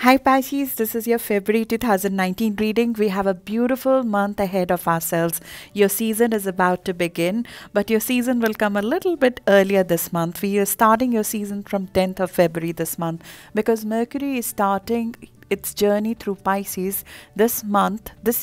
Hi Pisces, this is your February 2019 reading. We have a beautiful month ahead of ourselves. Your season is about to begin, but your season will come a little bit earlier this month. We are starting your season from 10th of February this month because Mercury is starting its journey through Pisces this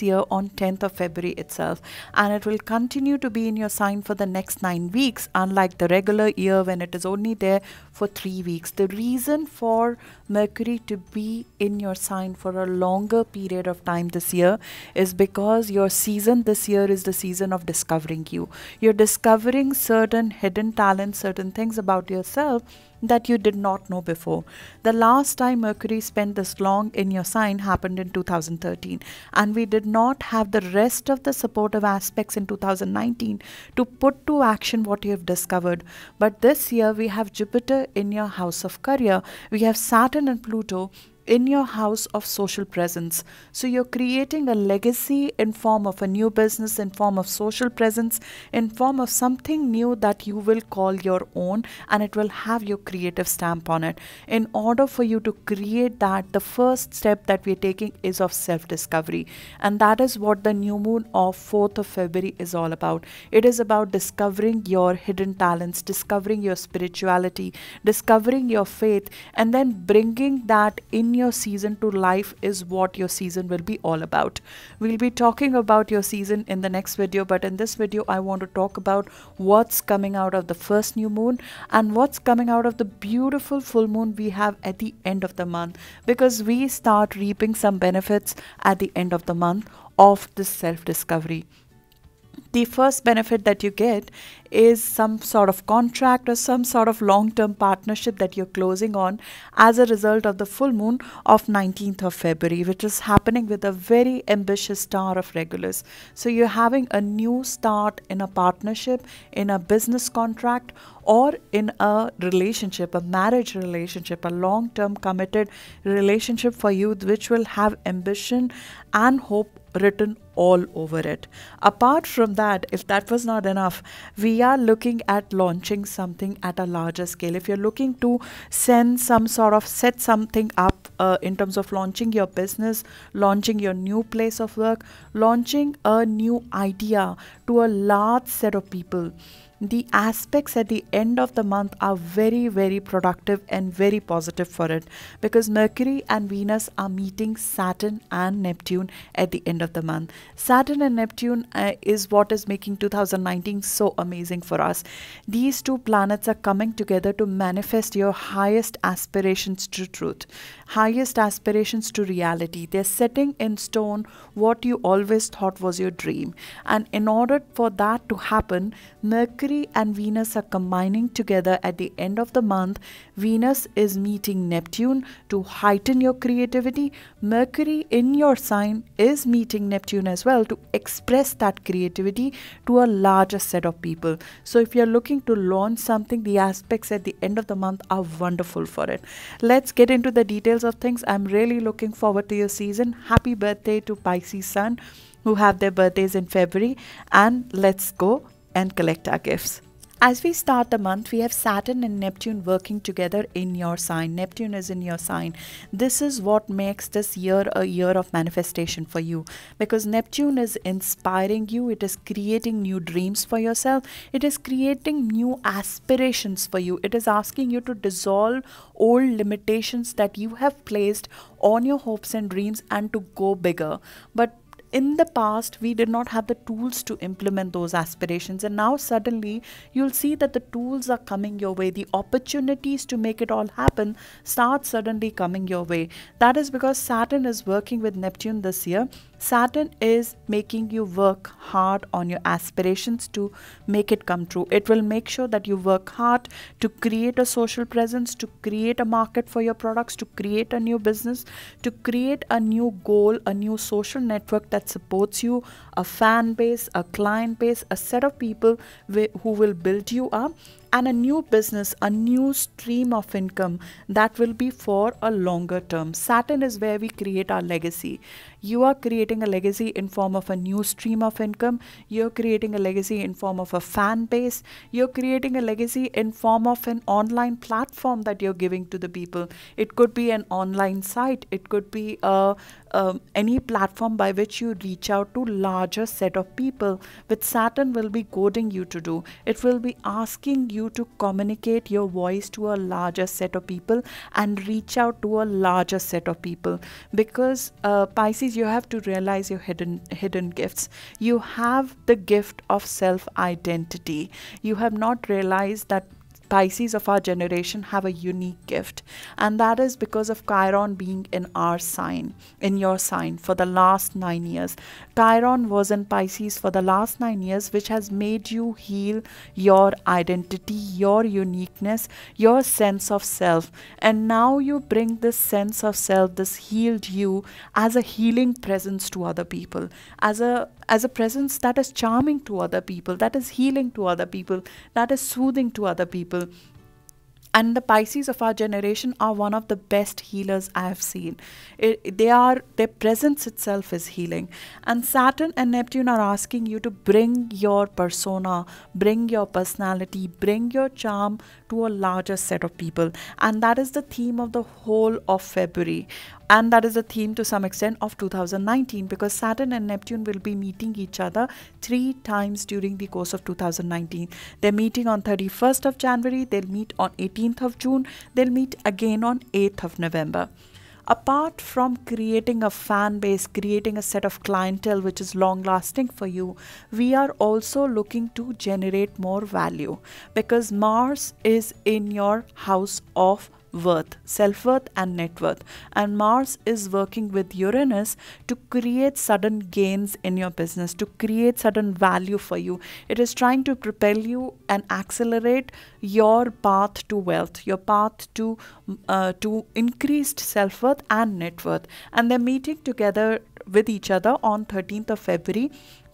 year on 10th of February itself, and it will continue to be in your sign for the next 9 weeks, unlike the regular year when it is only there for 3 weeks. The reason for Mercury to be in your sign for a longer period of time this year is because your season this year is the season of discovering you. You're discovering certain hidden talents, certain things about yourself that you did not know before. The last time Mercury spent this long in your sign happened in 2013, and we did not have the rest of the supportive aspects in 2019 to put to action what you have discovered. But this year we have Jupiter in your house of career, we have Saturn and Pluto in your house of social presence. So you're creating a legacy in form of a new business, in form of social presence, in form of something new that you will call your own, and it will have your creative stamp on it. In order for you to create that, the first step that we're taking is of self-discovery, and that is what the new moon of 4th of February is all about. It is about discovering your hidden talents, discovering your spirituality, discovering your faith, and then bringing that in your season to life is what your season will be all about. We'll be talking about your season in the next video, but in this video I want to talk about what's coming out of the first new moon and what's coming out of the beautiful full moon we have at the end of the month, because we start reaping some benefits at the end of the month of this self-discovery. The first benefit that you get is some sort of contract or some sort of long-term partnership that you're closing on as a result of the full moon of 19th of February, which is happening with a very ambitious star of Regulus. So you're having a new start in a partnership, in a business contract, or in a relationship, a marriage relationship, a long-term committed relationship for you, which will have ambition and hope written all over it. Apart from that, if that was not enough, we are looking at launching something at a larger scale. If you're looking to set something up in terms of launching your business, launching your new place of work, launching a new idea to a large set of people, the aspects at the end of the month are very, very productive and very positive for it, because Mercury and Venus are meeting Saturn and Neptune at the end of the month. Saturn and Neptune is what is making 2019 so amazing for us. These two planets are coming together to manifest your highest aspirations to truth, highest aspirations to reality. They're setting in stone what you always thought was your dream, and in order for that to happen, Mercury and Venus are combining together at the end of the month. Venus is meeting Neptune to heighten your creativity. Mercury in your sign is meeting Neptune as well to express that creativity to a larger set of people. So if you're looking to launch something, the aspects at the end of the month are wonderful for it. Let's get into the details of things. I'm really looking forward to your season. Happy birthday to Pisces Sun who have their birthdays in February, and let's go and collect our gifts. As we start the month, we have Saturn and Neptune working together in your sign. Neptune is in your sign. This is what makes this year a year of manifestation for you, because Neptune is inspiring you. It is creating new dreams for yourself. It is creating new aspirations for you. It is asking you to dissolve old limitations that you have placed on your hopes and dreams and to go bigger. But in the past, we did not have the tools to implement those aspirations, and now suddenly you'll see that the tools are coming your way. The opportunities to make it all happen start suddenly coming your way. That is because Saturn is working with Neptune this year. Saturn is making you work hard on your aspirations to make it come true. It will make sure that you work hard to create a social presence, to create a market for your products, to create a new business, to create a new goal, a new social network that supports you, a fan base, a client base, a set of people who will build you up, and a new business, a new stream of income that will be for a longer term. Saturn is where we create our legacy. You are creating a legacy in form of a new stream of income. You're creating a legacy in form of a fan base. You're creating a legacy in form of an online platform that you're giving to the people. It could be an online site. It could be any platform by which you reach out to larger set of people, which Saturn will be goading you to do. It will be asking you to communicate your voice to a larger set of people and reach out to a larger set of people, because Pisces, you have to realize your hidden gifts. You have the gift of self-identity. You have not realized that Pisces of our generation have a unique gift, and that is because of Chiron being in our sign, in your sign, for the last 9 years. Chiron was in Pisces for the last 9 years, which has made you heal your identity, your uniqueness, your sense of self. And now you bring this sense of self, this healed you, as a healing presence to other people, as a presence that is charming to other people, that is healing to other people, that is soothing to other people. And the Pisces of our generation are one of the best healers I have seen. Their presence itself is healing. And Saturn and Neptune are asking you to bring your persona, bring your personality, bring your charm to a larger set of people. And that is the theme of the whole of February. And that is the theme to some extent of 2019, because Saturn and Neptune will be meeting each other 3 times during the course of 2019. They're meeting on 31st of January, they'll meet on 18th of June, they'll meet again on 8th of November. Apart from creating a fan base, creating a set of clientele which is long lasting for you, we are also looking to generate more value, because Mars is in your house of worth, self-worth and net worth, and Mars is working with Uranus to create sudden gains in your business, to create sudden value for you. It is trying to propel you and accelerate your path to wealth, your path to increased self-worth and net worth. And they're meeting together with each other on 13th of February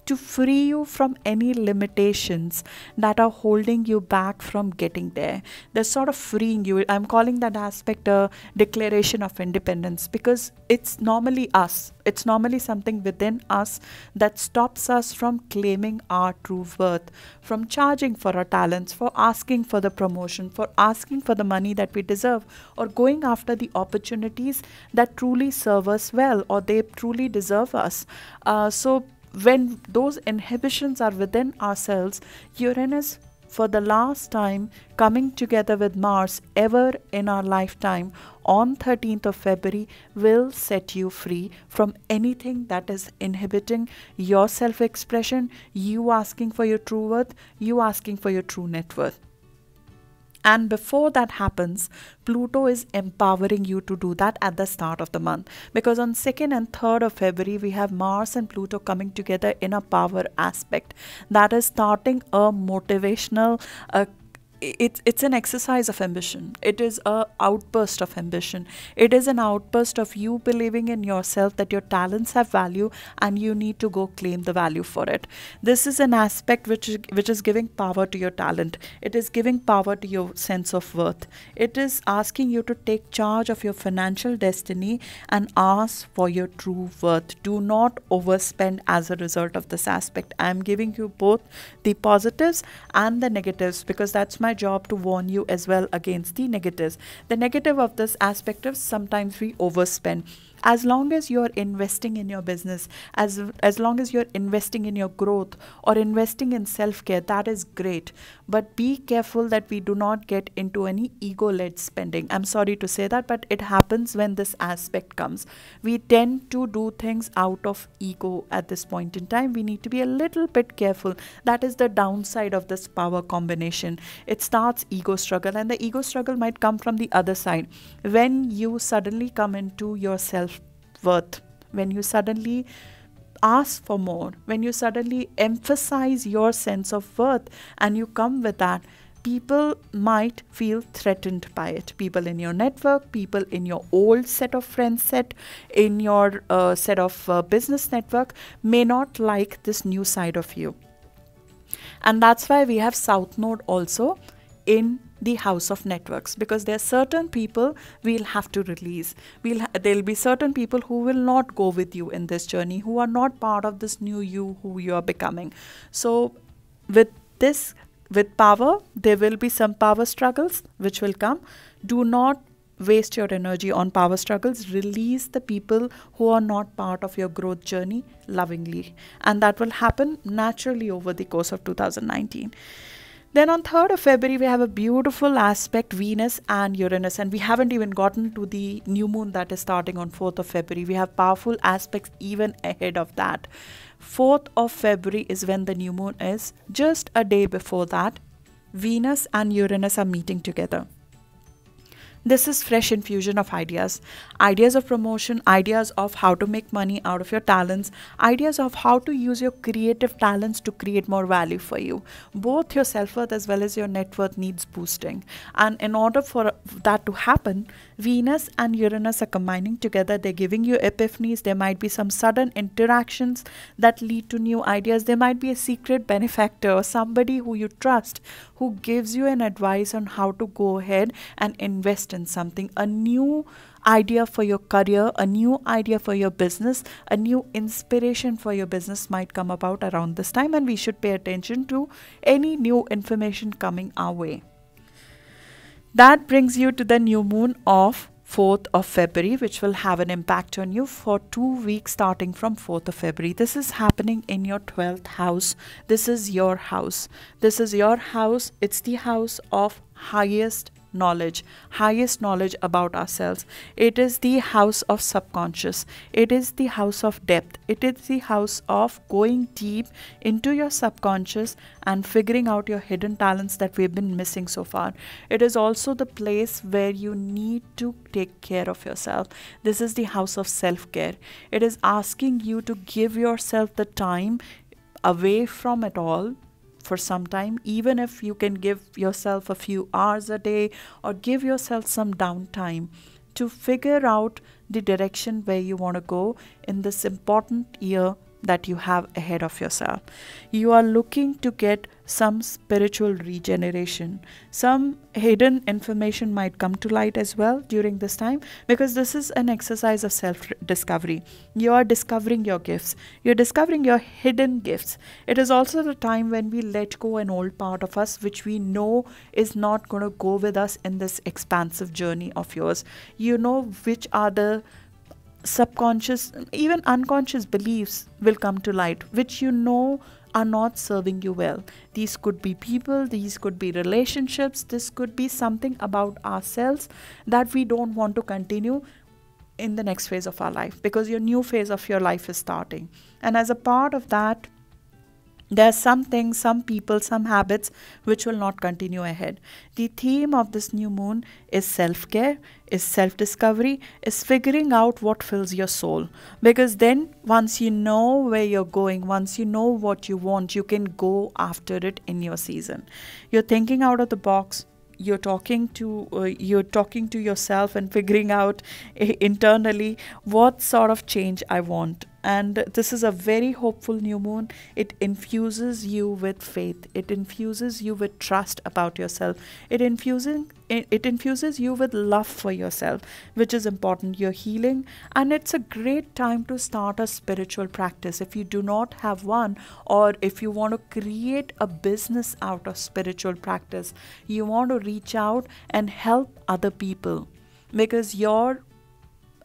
to free you from any limitations that are holding you back from getting there. They're sort of freeing you. I'm calling that aspect a declaration of independence, because it's normally us. It's normally something within us that stops us from claiming our true worth, from charging for our talents, for asking for the promotion, for asking for the money that we deserve, or going after the opportunities that truly serve us well, or they truly deserve us. So when those inhibitions are within ourselves, Uranus, for the last time, coming together with Mars ever in our lifetime on 13th of February, will set you free from anything that is inhibiting your self-expression, you asking for your true worth, you asking for your true net worth. And before that happens, Pluto is empowering you to do that at the start of the month. Because on 2nd and 3rd of February, we have Mars and Pluto coming together in a power aspect. That is starting a motivational it's an exercise of ambition. It is a outburst of ambition. It is an outburst of you believing in yourself that your talents have value and you need to go claim the value for it. This is an aspect which is giving power to your talent. It is giving power to your sense of worth. It is asking you to take charge of your financial destiny and ask for your true worth. Do not overspend as a result of this aspect. I am giving you both the positives and the negatives, because that's my job to warn you as well against the negatives. The negative of this aspect is sometimes we overspend. As long as you're investing in your business, as long as you're investing in your growth or investing in self-care, that is great. But be careful that we do not get into any ego-led spending. I'm sorry to say that, but it happens when this aspect comes. We tend to do things out of ego at this point in time. We need to be a little bit careful. That is the downside of this power combination. It starts ego struggle, and the ego struggle might come from the other side. When you suddenly come into your self-worth, when you suddenly ask for more, when you suddenly emphasize your sense of worth and you come with that, people might feel threatened by it. People in your network, people in your old set of friends set, in your set of business network may not like this new side of you. And that's why we have South Node also in the house of networks, because there are certain people we'll have to release. There'll be certain people who will not go with you in this journey, who are not part of this new you who you are becoming. So with this, with power, there will be some power struggles which will come. Do not waste your energy on power struggles. Release the people who are not part of your growth journey lovingly, and that will happen naturally over the course of 2019. Then on 3rd of February, we have a beautiful aspect, Venus and Uranus, and we haven't even gotten to the new moon that is starting on 4th of February. We have powerful aspects even ahead of that. 4th of February is when the new moon is. Just a day before that, Venus and Uranus are meeting together. This is fresh infusion of ideas of promotion, ideas of how to make money out of your talents, ideas of how to use your creative talents to create more value for you. Both your self-worth as well as your net worth needs boosting. And in order for that to happen, Venus and Uranus are combining together. They're giving you epiphanies. There might be some sudden interactions that lead to new ideas. There might be a secret benefactor or somebody who you trust who gives you an advice on how to go ahead and invest in something, a new idea for your career, a new idea for your business, a new inspiration for your business might come about around this time, and we should pay attention to any new information coming our way. That brings you to the new moon of 4th of February, which will have an impact on you for 2 weeks starting from 4th of February. This is happening in your 12th house. This is your house. This is your house. It's the house of highest knowledge about ourselves. It is the house of subconscious. It is the house of depth. It is the house of going deep into your subconscious and figuring out your hidden talents that we've been missing so far. It is also the place where you need to take care of yourself. This is the house of self-care. It is asking you to give yourself the time away from it all for some time, even if you can give yourself a few hours a day or give yourself some downtime to figure out the direction where you want to go in this important year that you have ahead of yourself. You are looking to get some spiritual regeneration. Some hidden information might come to light as well during this time, because this is an exercise of self-discovery. You are discovering your gifts. You're discovering your hidden gifts. It is also the time when we let go an old part of us which we know is not going to go with us in this expansive journey of yours. You know which are the subconscious, even unconscious beliefs will come to light, which you know are not serving you well. These could be people, these could be relationships, this could be something about ourselves that we don't want to continue in the next phase of our life, because your new phase of your life is starting. And as a part of that, there are some things, some people, some habits which will not continue ahead. The theme of this new moon is self-care, is self-discovery, is figuring out what fills your soul. Because then once you know where you're going, once you know what you want, you can go after it in your season. You're thinking out of the box. You're talking to yourself and figuring out internally what sort of change I want. And this is a very hopeful new moon. It infuses you with faith. It infuses you with trust about yourself. It infuses you with love for yourself, which is important. You're healing, and it's a great time to start a spiritual practice. If you do not have one, or if you want to create a business out of spiritual practice, you want to reach out and help other people, because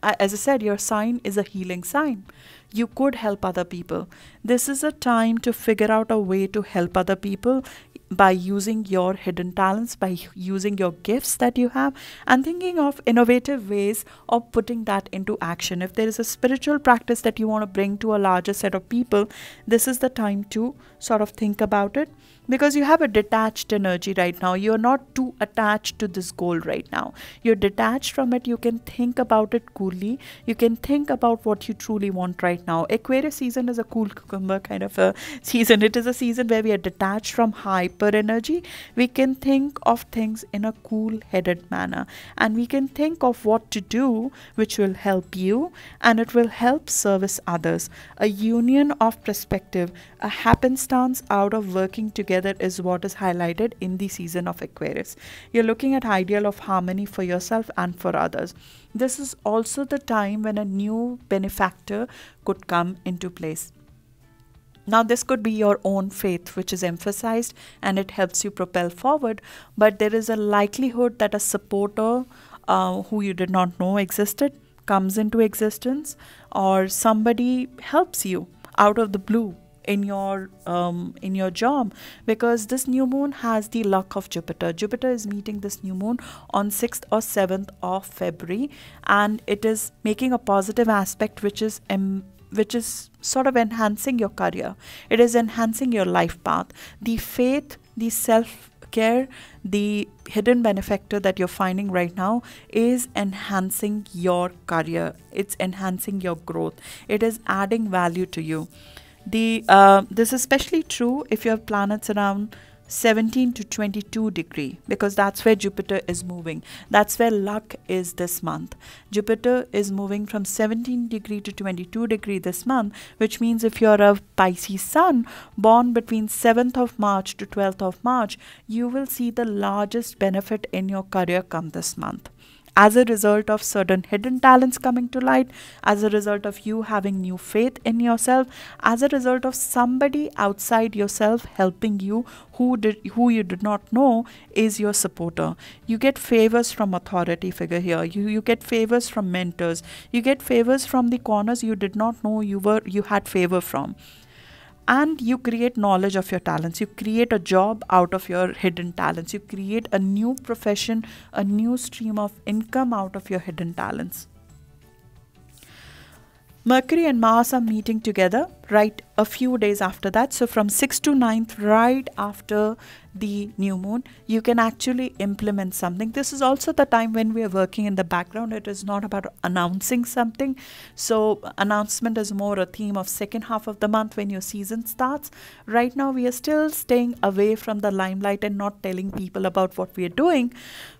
as I said, your sign is a healing sign. You could help other people. This is a time to figure out a way to help other people by using your hidden talents, by using your gifts that you have, and thinking of innovative ways of putting that into action. If there is a spiritual practice that you want to bring to a larger set of people, this is the time to sort of think about it, because you have a detached energy right now. You're not too attached to this goal right now. You're detached from it. You can think about it coolly. You can think about what you truly want right right now. Aquarius season is a cool cucumber kind of a season. It is a season where we are detached from hyper energy. We can think of things in a cool headed manner, and we can think of what to do which will help you and it will help service others. A union of perspective, a happenstance out of working together is what is highlighted in the season of Aquarius. You're looking at ideal of harmony for yourself and for others. This is also the time when a new benefactor could come into place. Now, this could be your own faith, which is emphasized and it helps you propel forward. But there is a likelihood that a supporter who you did not know existed comes into existence, or somebody helps you out of the blue in your job, because this new moon has the luck of Jupiter. Jupiter is meeting this new moon on 6th or 7th of February, and it is making a positive aspect which is sort of enhancing your career. It is enhancing your life path. The faith, the self-care, the hidden benefactor that you're finding right now is enhancing your career. It's enhancing your growth. It is adding value to you. This is especially true if you have planets around 17 to 22 degree, because that's where Jupiter is moving. That's where luck is this month. Jupiter is moving from 17 degree to 22 degree this month, which means if you're a Pisces sun born between 7th of March to 12th of March, you will see the largest benefit in your career come this month, as a result of certain hidden talents coming to light, as a result of you having new faith in yourself, as a result of somebody outside yourself helping you who you did not know is your supporter. You get favors from authority figure here. You get favors from mentors. You get favors from the corners you did not know you had favor from. And you create knowledge of your talents. You create a job out of your hidden talents. You create a new profession, a new stream of income out of your hidden talents. Mercury and Mars are meeting together right a few days after that. So from 6th to 9th, right after the new moon, you can actually implement something. This is also the time when we are working in the background. It is not about announcing something. So announcement is more a theme of second half of the month when your season starts. Right now, we are still staying away from the limelight and not telling people about what we are doing.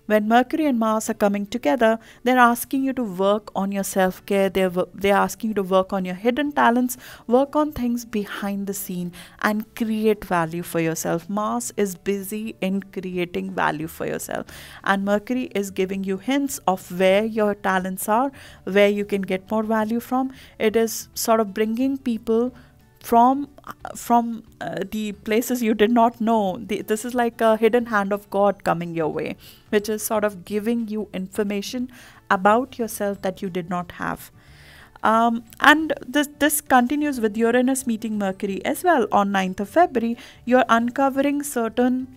When Mercury and Mars are coming together, they're asking you to work on your self-care. They're asking you to work on your hidden talents, work on things behind the scene, and create value for yourself. Mars is busy in creating value for yourself, and Mercury is giving you hints of where your talents are, where you can get more value from. It is sort of bringing people from the places you did not know. This is like a hidden hand of God coming your way, which is sort of giving you information about yourself that you did not have. And this continues with Uranus meeting Mercury as well on 9th of February. You're uncovering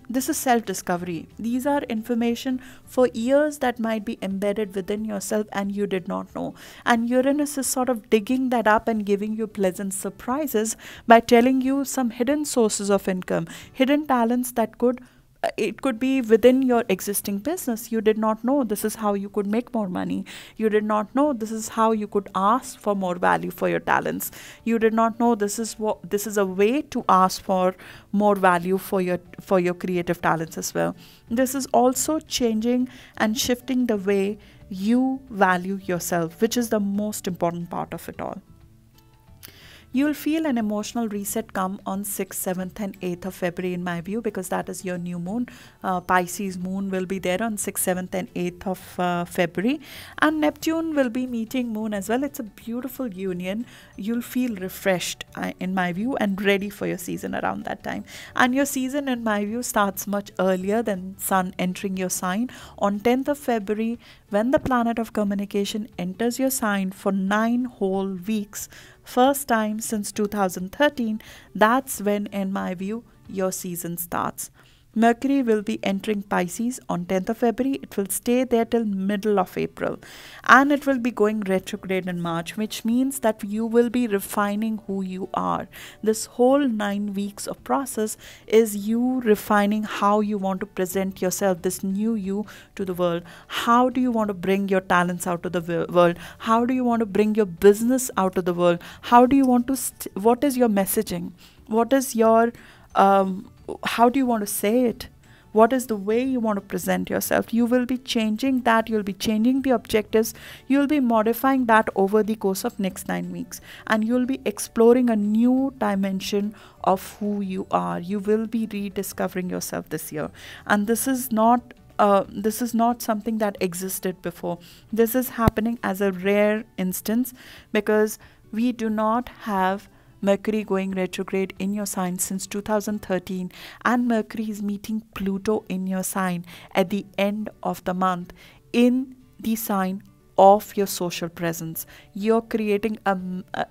this is self-discovery. These are information for years that might be embedded within yourself and you did not know. And Uranus is sort of digging that up and giving you pleasant surprises by telling you some hidden sources of income, hidden talents that it could be within your existing business. You did not know this is how you could make more money. You did not know this is how you could ask for more value for your talents. You did not know this is a way to ask for more value for your creative talents as well. This is also changing and shifting the way you value yourself, which is the most important part of it all. You'll feel an emotional reset come on 6th, 7th and 8th of February in my view, because that is your new moon. Pisces moon will be there on 6th, 7th and 8th of February. And Neptune will be meeting moon as well. It's a beautiful union. You'll feel refreshed in my view and ready for your season around that time. And your season in my view starts much earlier than Sun entering your sign. On 10th of February, when the planet of communication enters your sign for 9 whole weeks, first time since 2013, that's when, in my view, your season starts. Mercury will be entering Pisces on 10th of February. It will stay there till middle of April. And it will be going retrograde in March, which means that you will be refining who you are. This whole 9 weeks of process is you refining how you want to present yourself, this new you, to the world. How do you want to bring your talents out to the world? How do you want to bring your business out to the world? How do you want to, what is your messaging? What is your, how do you want to say it? What is the way you want to present yourself? You will be changing that. You'll be changing the objectives. You'll be modifying that over the course of next 9 weeks. And you'll be exploring a new dimension of who you are. You will be rediscovering yourself this year. And this is not something that existed before. This is happening as a rare instance because we do not have Mercury going retrograde in your sign since 2013, and Mercury is meeting Pluto in your sign at the end of the month in the sign of your social presence. You're creating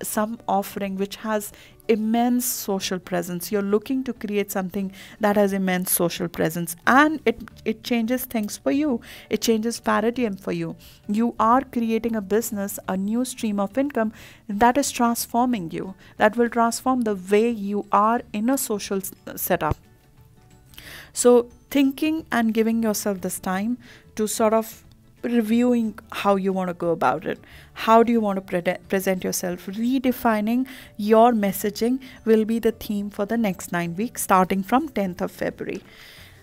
some offering which has immense social presence. You're looking to create something that has immense social presence, and it changes things for you. It changes paradigm for you. You are creating a business, a new stream of income that is transforming you, that will transform the way you are in a social setup. So thinking and giving yourself this time to sort of reviewing how you want to go about it. How do you want to present yourself? Redefining your messaging will be the theme for the next 9 weeks, starting from 10th of February.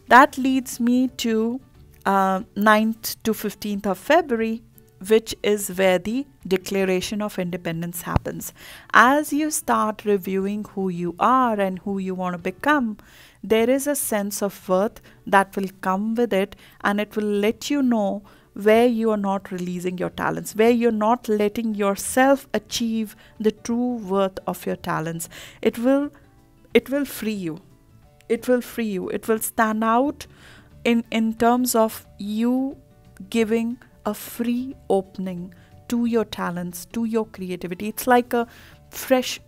That leads me to 9th to 15th of February, which is where the Declaration of Independence happens. As you start reviewing who you are and who you want to become, there is a sense of worth that will come with it, and it will let you know where you are not releasing your talents, where you're not letting yourself achieve the true worth of your talents. It will free you. It will free you. It will stand out in terms of you giving a free opening to your talents, to your creativity. It's like a fresh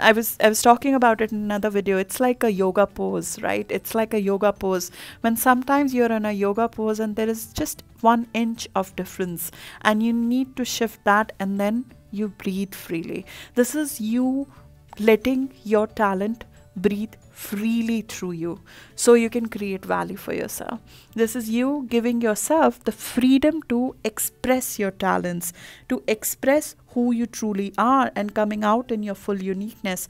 I was talking about it in another video. It's like a yoga pose, right? It's like a yoga pose when sometimes you're in a yoga pose and there is just 1 inch of difference and you need to shift that, and then you breathe freely. This is you letting your talent breathe freely through you so you can create value for yourself. This is you giving yourself the freedom to express your talents, to express who you truly are, and coming out in your full uniqueness.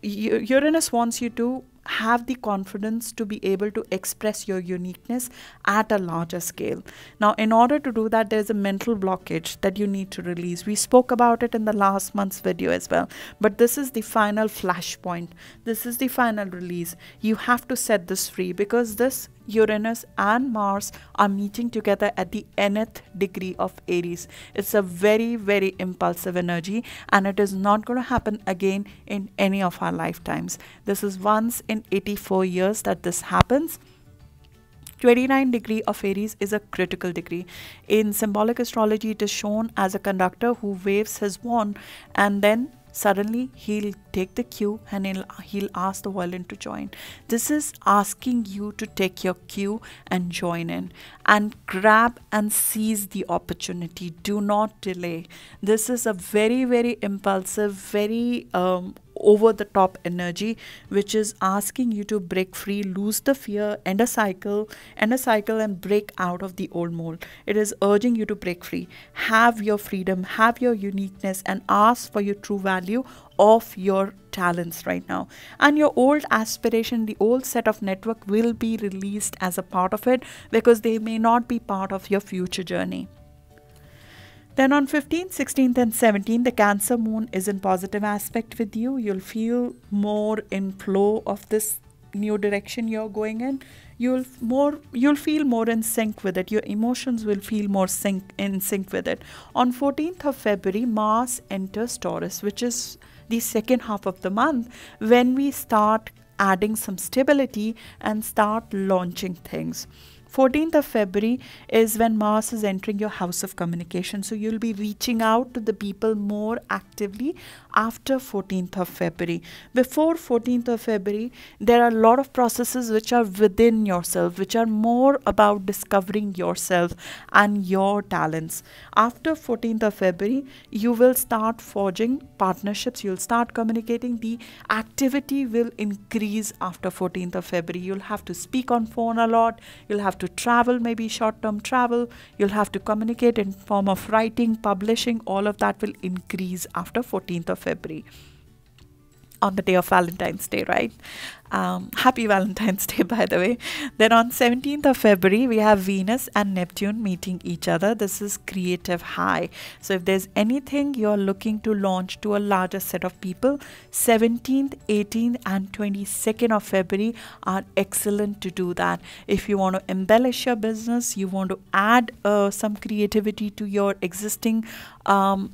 Uranus wants you to have the confidence to be able to express your uniqueness at a larger scale. Now, in order to do that, there's a mental blockage that you need to release. We spoke about it in the last month's video as well, but this is the final flashpoint. This is the final release. You have to set this free because this Uranus and Mars are meeting together at the nth degree of Aries. It's a very, very impulsive energy, and it is not going to happen again in any of our lifetimes. This is once in 84 years that this happens. 29 degree of Aries is a critical degree. In symbolic astrology, it is shown as a conductor who waves his wand, and then suddenly he'll take the cue and he'll ask the violin to join. This is asking you to take your cue and join in and grab and seize the opportunity. Do not delay. This is a very, very impulsive, very over the top energy which is asking you to break free, lose the fear, end a cycle and break out of the old mold. It is urging you to break free, have your freedom, have your uniqueness, and ask for your true value of your talents right now. And your old aspiration, the old set of network will be released as a part of it because they may not be part of your future journey. Then on 15th, 16th and 17th, the Cancer moon is in positive aspect with you. You'll feel more in flow of this new direction you're going in. You'll feel more in sync with it. Your emotions will feel more in sync with it. On 14th of February, Mars enters Taurus, which is the second half of the month when we start adding some stability and start launching things. 14th of February is when Mars is entering your house of communication. So you'll be reaching out to the people more actively after 14th of February. Before 14th of February, there are a lot of processes which are within yourself, which are more about discovering yourself and your talents. After 14th of February, you will start forging partnerships. You'll start communicating. The activity will increase after 14th of February. You'll have to speak on phone a lot. You'll have to travel, maybe short-term travel. You'll have to communicate in form of writing, publishing. All of that will increase after 14th of February. On the day of Valentine's Day, right? Happy Valentine's Day, by the way. Then on 17th of February, we have Venus and Neptune meeting each other. This is creative high. So if there's anything you're looking to launch to a larger set of people, 17th, 18th and 22nd of February are excellent to do that. If you want to embellish your business, you want to add some creativity to your existing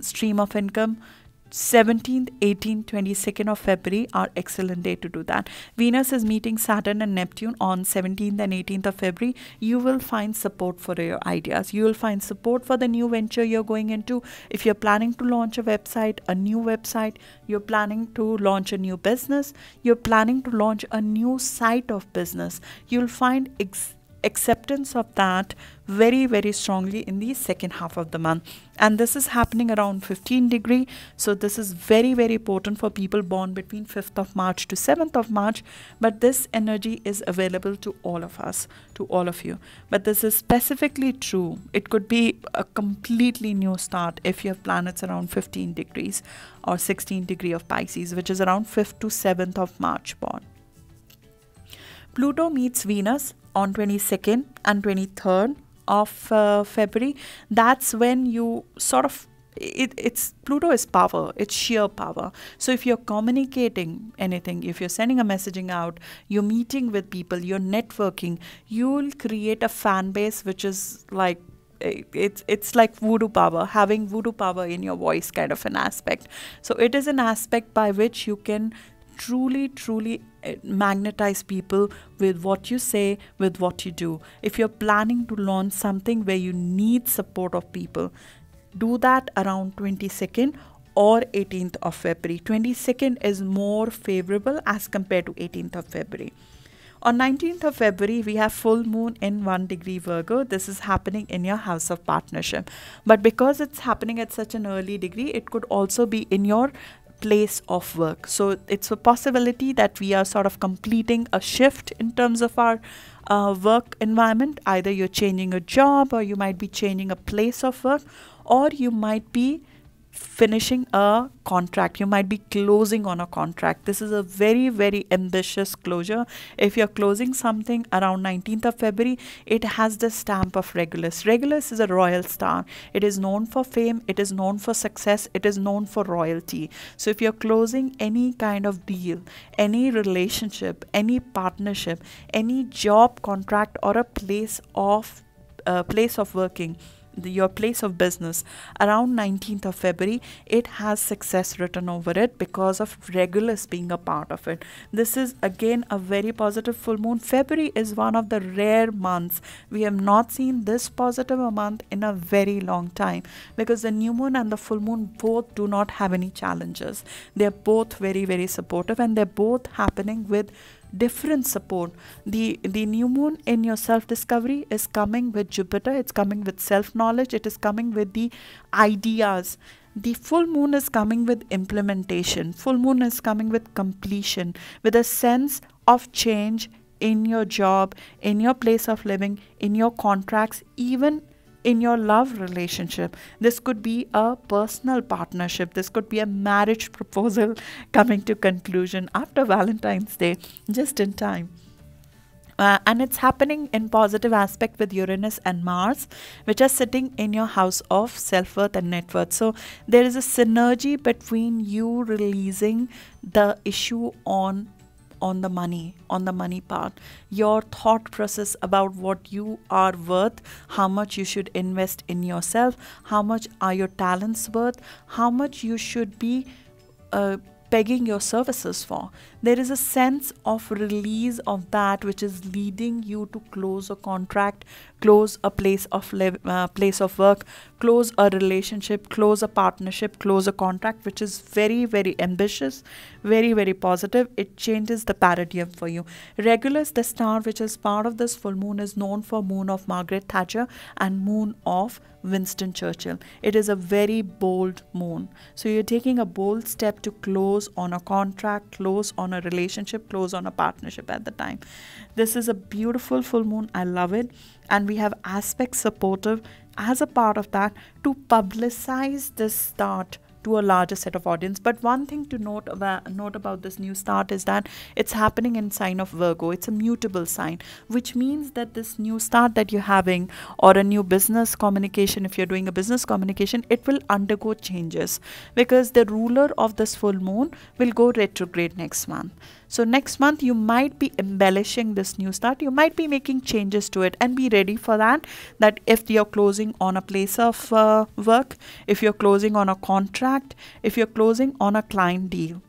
stream of income, 17th, 18th, 22nd of February are excellent day to do that. Venus is meeting Saturn and Neptune on 17th and 18th of February. You will find support for your ideas. You will find support for the new venture you're going into. If you're planning to launch a website, a new website, you're planning to launch a new business, you're planning to launch a new site of business, you'll find acceptance of that very, very strongly in the second half of the month. And this is happening around 15 degree. So this is very, very important for people born between 5th of March to 7th of March. But this energy is available to all of us, to all of you. But this is specifically true. It could be a completely new start if you have planets around 15 degrees or 16 degree of Pisces, which is around 5th to 7th of March born. Pluto meets Venus on 22nd and 23rd of February. That's when you sort of, it's Pluto is power, it's sheer power. So if you're communicating anything, if you're sending a messaging out, you're meeting with people, you're networking, you'll create a fan base which is like, it's like voodoo power, having voodoo power in your voice kind of an aspect. So it is an aspect by which you can truly magnetize people with what you say, with what you do. If you're planning to launch something where you need support of people, do that around 22nd or 18th of February. 22nd is more favorable as compared to 18th of February. On 19th of February, we have full moon in 1 degree Virgo. This is happening in your house of partnership. But because it's happening at such an early degree, it could also be in your place of work. So it's a possibility that we are sort of completing a shift in terms of our work environment. Either you're changing a job, or you might be changing a place of work, or you might be finishing a contract. You might be closing on a contract. This is a very, very ambitious closure. If you're closing something around 19th of February, it has the stamp of Regulus. Regulus is a royal star. It is known for fame. It is known for success. It is known for royalty. So if you're closing any kind of deal, any relationship, any partnership, any job contract, or a place of working, your place of business around 19th of February, it has success written over it because of Regulus being a part of it. This is again a very positive full moon. February is one of the rare months. We have not seen this positive a month in a very long time, because the new moon and the full moon both do not have any challenges. They're both very, very supportive, and they're both happening with different support. The new moon in your self-discovery is coming with Jupiter. It's coming with self-knowledge. It is coming with the ideas. The full moon is coming with implementation. Full moon is coming with completion, with a sense of change in your job, in your place of living, in your contracts, even in your love relationship. This could be a personal partnership. This could be a marriage proposal coming to conclusion after Valentine's Day, just in time. And it's happening in positive aspect with Uranus and Mars, which are sitting in your house of self-worth and net worth. So there is a synergy between you releasing the issue on the money part, your thought process about what you are worth, how much you should invest in yourself, how much are your talents worth, how much you should be begging your services for. There is a sense of release of that which is leading you to close a contract, close a place of place of work, close a relationship, close a partnership, close a contract, which is very, very ambitious, very, very positive. It changes the paradigm for you. Regulus, the star which is part of this full moon, is known for moon of Margaret Thatcher and moon of Winston Churchill. It is a very bold moon. So you're taking a bold step to close on a contract, close on a relationship, close on a partnership at the time. This is a beautiful full moon. I love it. And we have aspects supportive as a part of that to publicize this start to a larger set of audience. But one thing to note about this new start is that it's happening in sign of Virgo. It's a mutable sign, which means that this new start that you're having, or a new business communication, if you're doing a business communication, it will undergo changes because the ruler of this full moon will go retrograde next month. So next month you might be embellishing this new start. You might be making changes to it, and be ready for that. That if you're closing on a place of work, if you're closing on a contract, if you're closing on a client deal,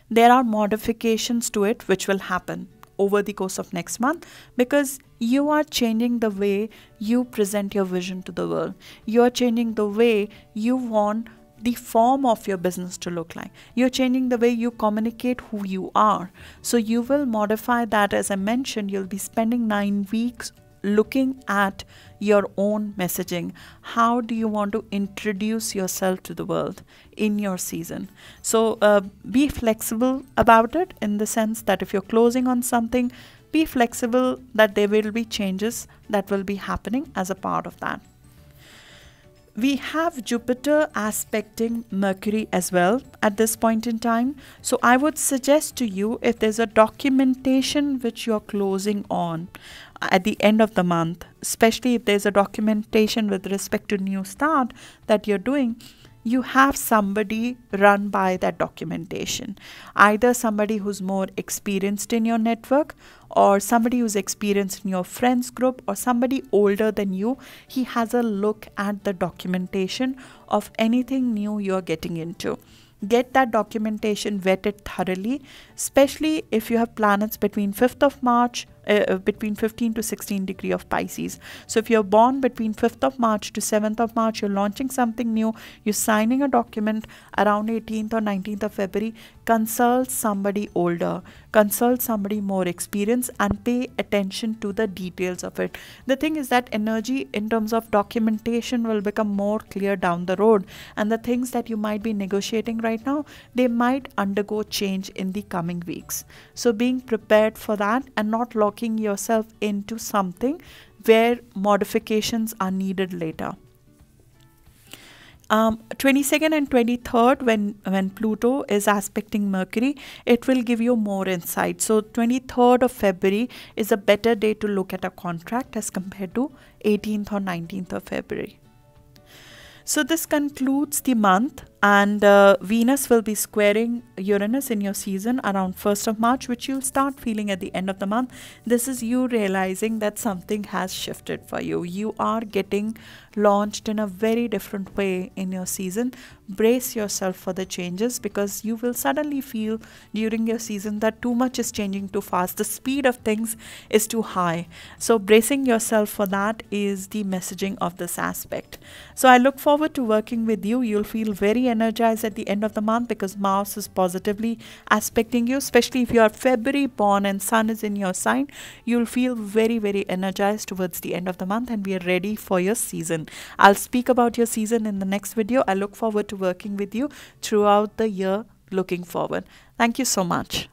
there are modifications to it which will happen over the course of next month, because you are changing the way you present your vision to the world. You are changing the way you want the form of your business to look like. You're changing the way you communicate who you are. So you will modify that. As I mentioned, you'll be spending 9 weeks looking at your own messaging. How do you want to introduce yourself to the world in your season? So be flexible about it, in the sense that if you're closing on something, be flexible that there will be changes that will be happening as a part of that. We have Jupiter aspecting Mercury as well at this point in time. So I would suggest to you, if there's a documentation which you're closing on at the end of the month, especially if there's a documentation with respect to new start that you're doing, you have somebody run by that documentation. Either somebody who's more experienced in your network, or somebody who's experienced in your friends group, or somebody older than you. He has a look at the documentation of anything new you're getting into. Get that documentation vetted thoroughly, especially if you have planets between 5th of March, between 15 to 16 degree of Pisces. So if you're born between 5th of March to 7th of March, you're launching something new, you're signing a document around 18th or 19th of February, consult somebody older, consult somebody more experienced, and pay attention to the details of it. The thing is that energy in terms of documentation will become more clear down the road, and the things that you might be negotiating right now, they might undergo change in the coming weeks. So being prepared for that, and not locking yourself into something where modifications are needed later. 22nd and 23rd, when Pluto is aspecting Mercury, it will give you more insight. So 23rd of February is a better day to look at a contract as compared to 18th or 19th of February. So this concludes the month, and Venus will be squaring Uranus in your season around 1st of March, which you'll start feeling at the end of the month. This is you realizing that something has shifted for you. You are getting launched in a very different way in your season. Brace yourself for the changes, because you will suddenly feel during your season that too much is changing too fast. The speed of things is too high. So bracing yourself for that is the messaging of this aspect. So I look forward to working with you. You'll feel very energized at the end of the month, because Mars is positively aspecting you, especially if you are February born and Sun is in your sign. You'll feel very, very energized towards the end of the month, and we are ready for your season. I'll speak about your season in the next video. I look forward to working with you throughout the year, looking forward. Thank you so much.